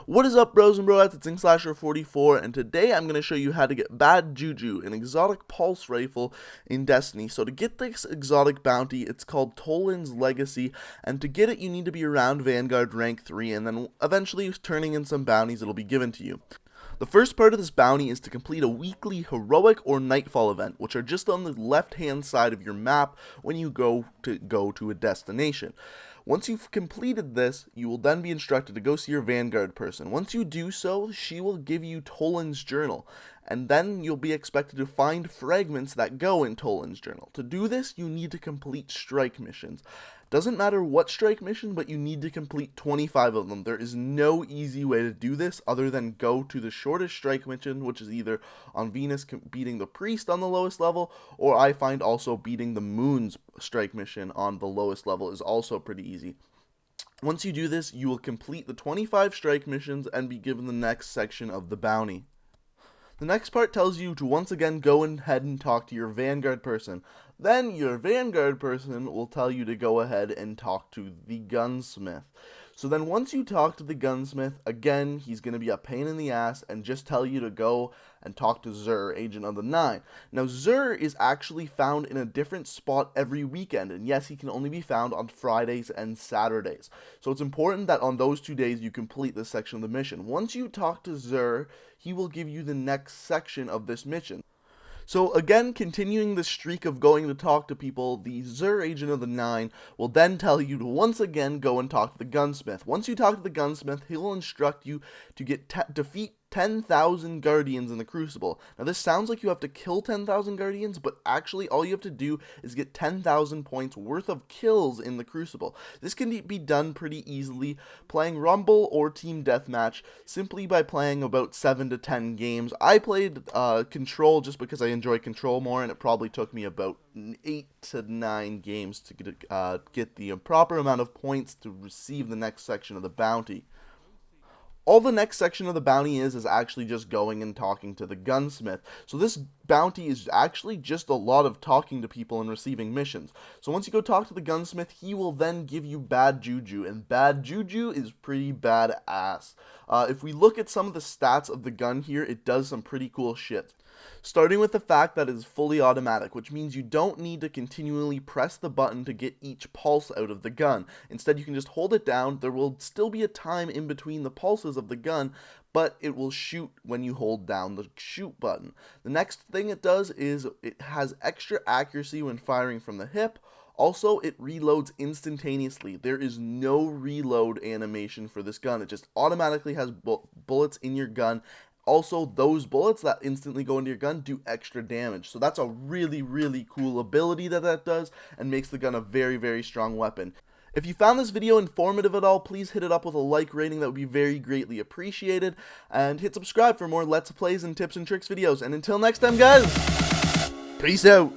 What is up, bros and broettes? It's InkSlasher44, and today I'm going to show you how to get Bad Juju, an exotic pulse rifle in Destiny. So to get this exotic bounty, it's called Toland's Legacy, and to get it you need to be around Vanguard rank 3, and then eventually turning in some bounties it'll be given to you. The first part of this bounty is to complete a weekly heroic or nightfall event, which are just on the left hand side of your map when you go to a destination. Once you've completed this, you will then be instructed to go see your Vanguard person. Once you do so, she will give you Toland's journal, and then you'll be expected to find fragments that go in Toland's journal. To do this, you need to complete strike missions. Doesn't matter what strike mission, but you need to complete 25 of them. There is no easy way to do this other than go to the shortest strike mission, which is either on Venus beating the priest on the lowest level, or I find also beating the moon's strike mission on the lowest level is also pretty easy. Once you do this, you will complete the 25 strike missions and be given the next section of the bounty. The next part tells you to once again go ahead and talk to your Vanguard person. Then your Vanguard person will tell you to go ahead and talk to the Gunsmith. So then once you talk to the Gunsmith, again, he's going to be a pain in the ass and just tell you to go and talk to Zur, Agent of the 9. Now, Zur is actually found in a different spot every weekend, and yes, he can only be found on Fridays and Saturdays. So it's important that on those 2 days you complete this section of the mission. Once you talk to Zur, he will give you the next section of this mission. So again, continuing the streak of going to talk to people, the Zur Agent of the 9 will then tell you to once again go and talk to the Gunsmith. Once you talk to the Gunsmith, he'll instruct you to defeat 10,000 Guardians in the Crucible. Now this sounds like you have to kill 10,000 Guardians, but actually all you have to do is get 10,000 points worth of kills in the Crucible. This can be done pretty easily playing Rumble or Team Deathmatch simply by playing about 7 to 10 games. I played Control just because I enjoy Control more, and it probably took me about 8 to 9 games to get the proper amount of points to receive the next section of the bounty. All the next section of the bounty is actually just going and talking to the Gunsmith. So this bounty is actually just a lot of talking to people and receiving missions. So once you go talk to the Gunsmith, he will then give you Bad Juju, and Bad Juju is pretty badass. If we look at some of the stats of the gun here, it does some pretty cool shit. Starting with the fact that it is fully automatic, which means you don't need to continually press the button to get each pulse out of the gun. Instead, you can just hold it down. There will still be a time in between the pulses of the gun, but it will shoot when you hold down the shoot button. The next thing it does is it has extra accuracy when firing from the hip. Also, it reloads instantaneously. There is no reload animation for this gun. It just automatically has bullets in your gun. Also, those bullets that instantly go into your gun do extra damage. So that's a really, really cool ability that does and makes the gun a very, very strong weapon. If you found this video informative at all, please hit it up with a like rating. That would be very greatly appreciated. And hit subscribe for more Let's Plays and tips and tricks videos. And until next time, guys, peace out.